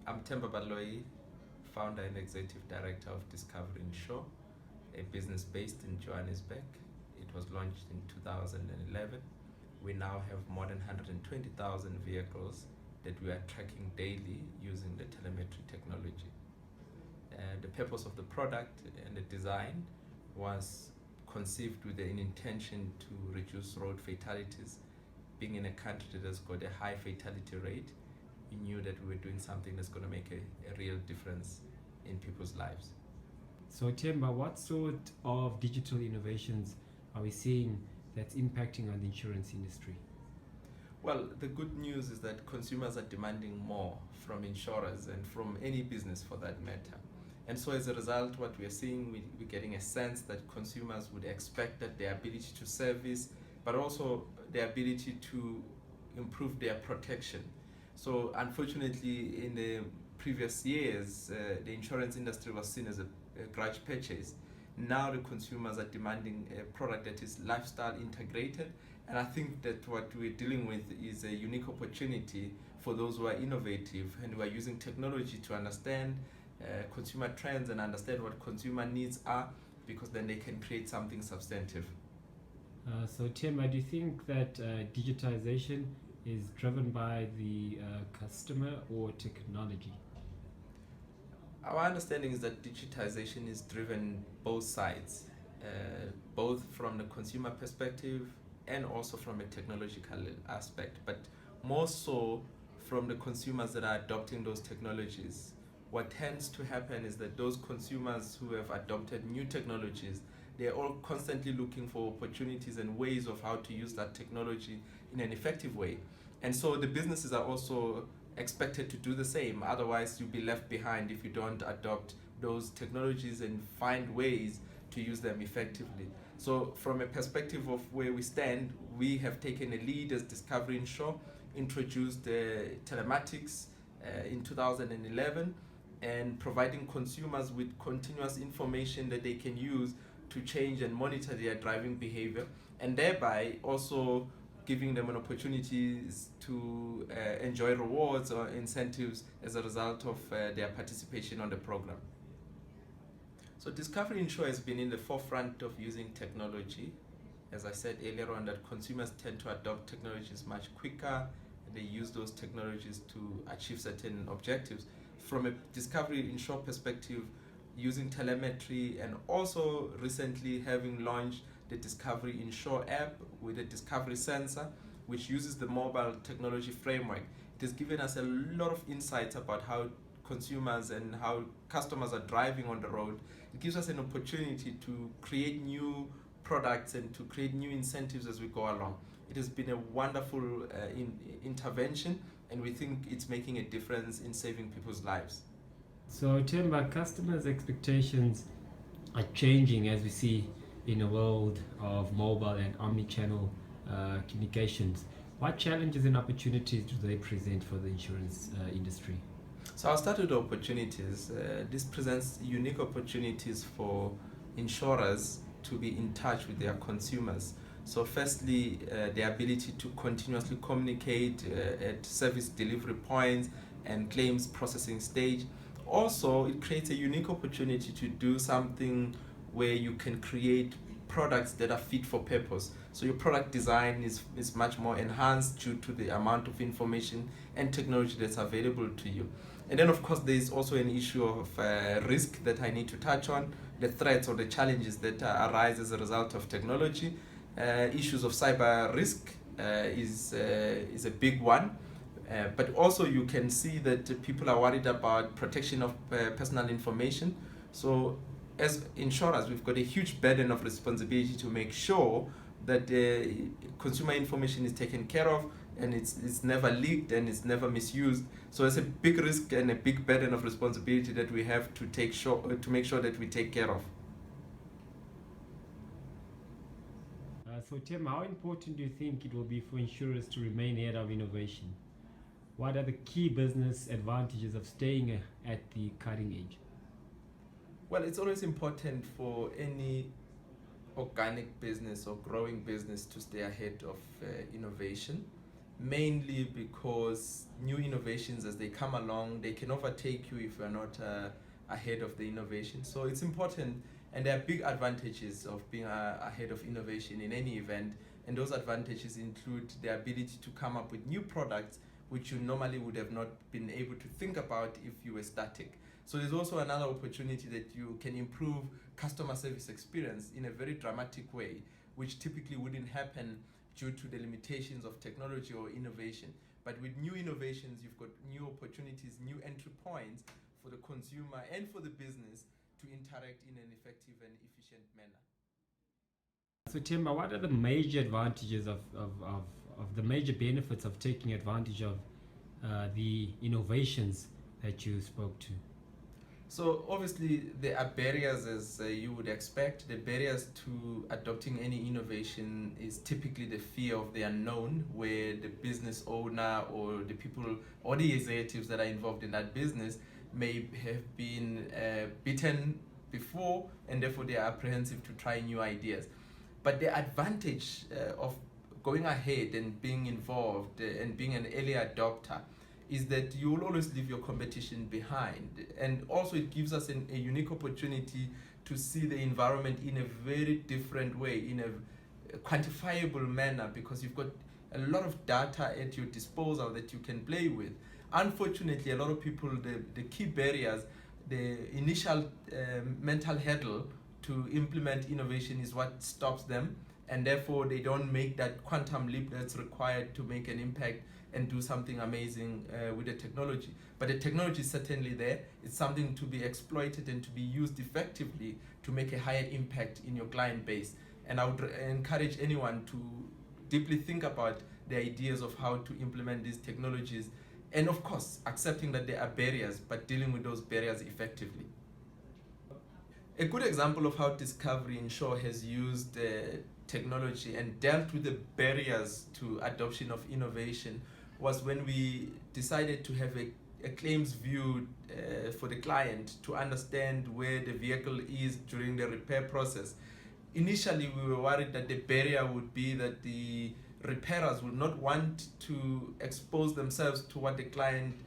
I'm Themba Baloyi, founder and executive director of Discovery Insure, a business based in Johannesburg. It was launched in 2011. We now have more than 120,000 vehicles that we are tracking daily using the telemetry technology. The purpose of the product and the design was conceived with an intention to reduce road fatalities. Being in a country that has got a high fatality rate, we knew that we were doing something that's going to make a real difference in people's lives. So Themba, what sort of digital innovations are we seeing that's impacting on the insurance industry? Well, the good news is that consumers are demanding more from insurers and from any business for that matter. And so as a result, what we are seeing, we're getting a sense that consumers would expect that their ability to service, but also their ability to improve their protection. So unfortunately, in the previous years, the insurance industry was seen as a grudge purchase. Now the consumers are demanding a product that is lifestyle integrated, and I think that what we're dealing with is a unique opportunity for those who are innovative and who are using technology to understand consumer trends and understand what consumer needs are, because then they can create something substantive. So Themba, do you think that digitization is driven by the customer or technology? Our understanding is that digitization is driven both sides, both from the consumer perspective and also from a technological aspect, but more so from the consumers that are adopting those technologies. What tends to happen is that those consumers who have adopted new technologies, they're all constantly looking for opportunities and ways of how to use that technology in an effective way. And so the businesses are also expected to do the same. Otherwise, you'll be left behind if you don't adopt those technologies and find ways to use them effectively. So from a perspective of where we stand, we have taken a lead as Discovery Insure, introduced telematics in 2011, and providing consumers with continuous information that they can use to change and monitor their driving behavior, and thereby also giving them an opportunity to enjoy rewards or incentives as a result of their participation on the program. So Discovery Insure has been in the forefront of using technology. As I said earlier on, that consumers tend to adopt technologies much quicker, and they use those technologies to achieve certain objectives. From a Discovery Insure perspective, using telemetry and also recently having launched the Discovery Insure app with a Discovery sensor, which uses the mobile technology framework. It has given us a lot of insights about how consumers and how customers are driving on the road. It gives us an opportunity to create new products and to create new incentives as we go along. It has been a wonderful intervention, and we think it's making a difference in saving people's lives. So Themba, customers' expectations are changing as we see in a world of mobile and omni-channel communications. What challenges and opportunities do they present for the insurance industry? So I'll start with the opportunities. This presents unique opportunities for insurers to be in touch with their consumers. So firstly, the ability to continuously communicate at service delivery points and claims processing stage. Also, it creates a unique opportunity to do something where you can create products that are fit for purpose. So your product design is much more enhanced due to the amount of information and technology that's available to you. And then of course there's also an issue of risk that I need to touch on, the threats or the challenges that arise as a result of technology. Issues of cyber risk is a big one. But also you can see that people are worried about protection of personal information. So as insurers, we've got a huge burden of responsibility to make sure that consumer information is taken care of, and it's never leaked and it's never misused. So it's a big risk and a big burden of responsibility that we have to make sure that we take care of. So Themba, how important do you think it will be for insurers to remain ahead of innovation? What are the key business advantages of staying at the cutting edge? Well, it's always important for any organic business or growing business to stay ahead of innovation. mainly because new innovations, as they come along, they can overtake you if you're not ahead of the innovation. So it's important, and there are big advantages of being ahead of innovation in any event, and those advantages include the ability to come up with new products which you normally would have not been able to think about if you were static. So there's also another opportunity that you can improve customer service experience in a very dramatic way, which typically wouldn't happen due to the limitations of technology or innovation. But with new innovations, you've got new opportunities, new entry points for the consumer and for the business to interact in an effective and efficient manner. So Themba, what are the major advantages of the major benefits of taking advantage of the innovations that you spoke to? So obviously there are barriers, as you would expect. The barriers to adopting any innovation is typically the fear of the unknown, where the business owner or the people or the executives that are involved in that business may have been bitten before, and therefore they are apprehensive to try new ideas. But the advantage of going ahead and being involved and being an early adopter is that you will always leave your competition behind. And also it gives us a unique opportunity to see the environment in a very different way, in a quantifiable manner, because you've got a lot of data at your disposal that you can play with. Unfortunately, a lot of people, the key barriers, the initial mental hurdle to implement innovation is what stops them, and therefore they don't make that quantum leap that's required to make an impact and do something amazing with the technology. But the technology is certainly there. It's something to be exploited and to be used effectively to make a higher impact in your client base. And I would encourage anyone to deeply think about the ideas of how to implement these technologies, and of course accepting that there are barriers, but dealing with those barriers effectively. A good example of how Discovery Insure has used technology and dealt with the barriers to adoption of innovation was when we decided to have a claims view for the client to understand where the vehicle is during the repair process. Initially, we were worried that the barrier would be that the repairers would not want to expose themselves to what the client,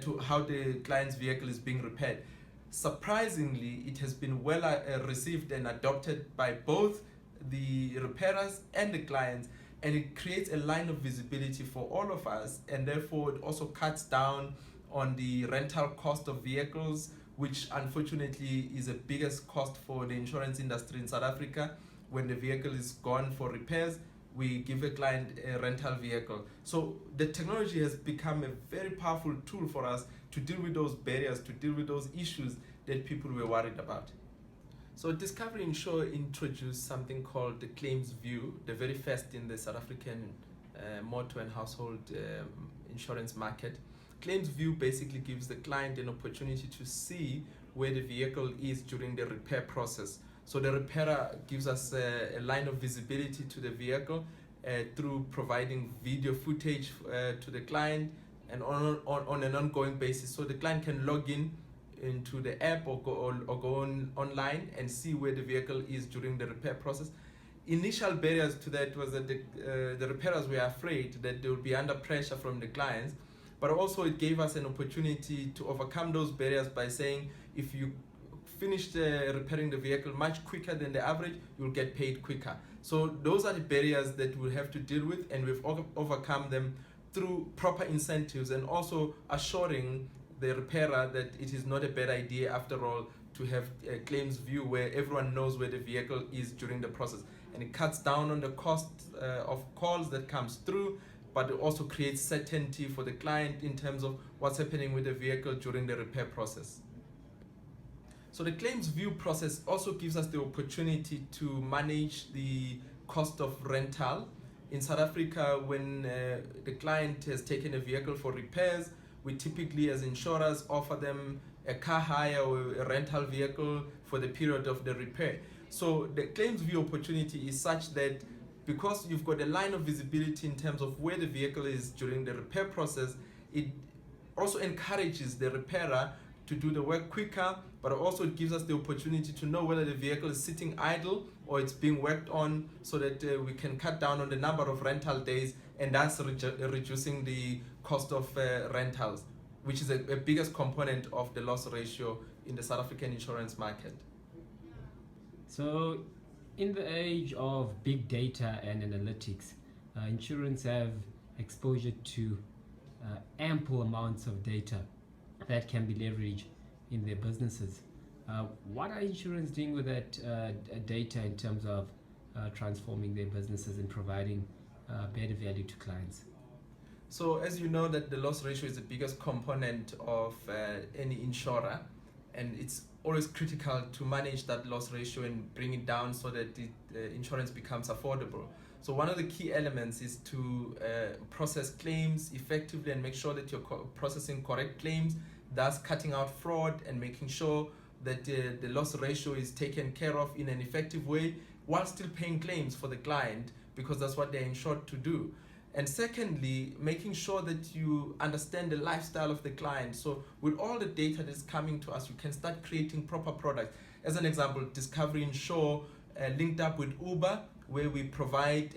to how the client's vehicle is being repaired. Surprisingly, it has been well received and adopted by both the repairers and the clients, and it creates a line of visibility for all of us, and therefore it also cuts down on the rental cost of vehicles, which unfortunately is the biggest cost for the insurance industry in South Africa. When the vehicle is gone for repairs, we give a client a rental vehicle. So the technology has become a very powerful tool for us to deal with those barriers, to deal with those issues that people were worried about. So Discovery Insure introduced something called the Claims View, the very first in the South African motor and household insurance market. Claims View basically gives the client an opportunity to see where the vehicle is during the repair process. So the repairer gives us a line of visibility to the vehicle through providing video footage to the client, and on an ongoing basis. So the client can log into the app or go online and see where the vehicle is during the repair process. Initial barriers to that was that the repairers were afraid that they would be under pressure from the clients, but also it gave us an opportunity to overcome those barriers by saying if you finish repairing the vehicle much quicker than the average, you'll get paid quicker. So those are the barriers that we'll have to deal with, and we've overcome them through proper incentives and also assuring the repairer that it is not a bad idea after all to have a claims view where everyone knows where the vehicle is during the process, and it cuts down on the cost of calls that comes through, but it also creates certainty for the client in terms of what's happening with the vehicle during the repair process. So the claims view process also gives us the opportunity to manage the cost of rental. In South Africa, when the client has taken a vehicle for repairs, we typically as insurers offer them a car hire or a rental vehicle for the period of the repair. So the claims view opportunity is such that because you've got a line of visibility in terms of where the vehicle is during the repair process, it also encourages the repairer to do the work quicker, but also it gives us the opportunity to know whether the vehicle is sitting idle or it's being worked on, so that we can cut down on the number of rental days and thus reducing the cost of rentals, which is a biggest component of the loss ratio in the South African insurance market. So, in the age of big data and analytics, insurance have exposure to ample amounts of data that can be leveraged in their businesses. What are insurance doing with that data in terms of transforming their businesses and providing better value to clients? So as you know that the loss ratio is the biggest component of any insurer, and it's always critical to manage that loss ratio and bring it down so that the insurance becomes affordable. So one of the key elements is to process claims effectively and make sure that you're processing correct claims, thus cutting out fraud and making sure that the loss ratio is taken care of in an effective way while still paying claims for the client, because that's what they're insured to do. And secondly, making sure that you understand the lifestyle of the client. So with all the data that's coming to us, you can start creating proper products. As an example, Discovery Insure linked up with Uber, where we provide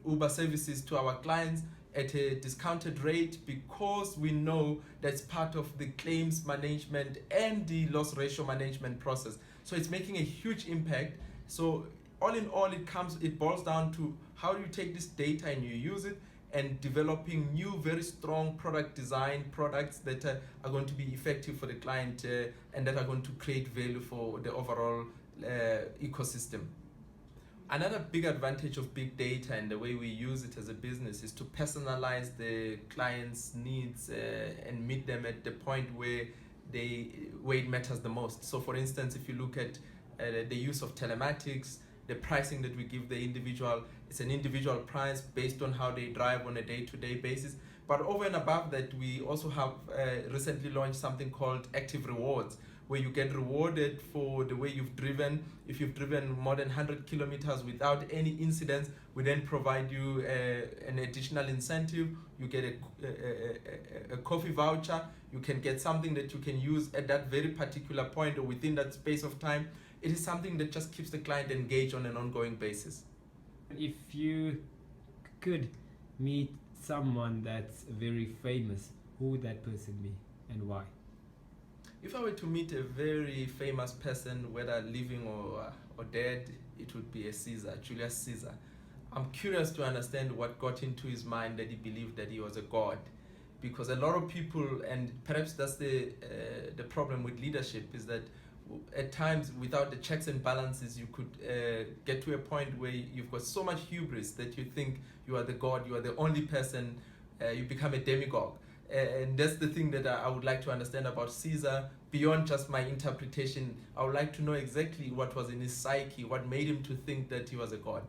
Uber services to our clients at a discounted rate, because we know that's part of the claims management and the loss ratio management process. So it's making a huge impact. So all in all, it boils down to how do you take this data and you use it, and developing new, very strong product design products that are going to be effective for the client and that are going to create value for the overall ecosystem. Another big advantage of big data and the way we use it as a business is to personalize the client's needs and meet them at the point where it matters the most. So for instance, if you look at the use of telematics, the pricing that we give the individual, it's an individual price based on how they drive on a day-to-day basis. But over and above that, we also have recently launched something called Active Rewards, where you get rewarded for the way you've driven. If you've driven more than 100 kilometers without any incidents, we then provide you an additional incentive. You get a coffee voucher. You can get something that you can use at that very particular point or within that space of time. It is something that just keeps the client engaged on an ongoing basis. If you could meet someone that's very famous, who would that person be and why? If I were to meet a very famous person, whether living or dead, it would be Julius Caesar. I'm curious to understand what got into his mind that he believed that he was a god. Because a lot of people, and perhaps that's the problem with leadership, is that at times without the checks and balances you could get to a point where you've got so much hubris that you think you are the god, you are the only person, you become a demagogue. And that's the thing that I would like to understand about Caesar. Beyond just my interpretation, I would like to know exactly what was in his psyche, what made him to think that he was a god.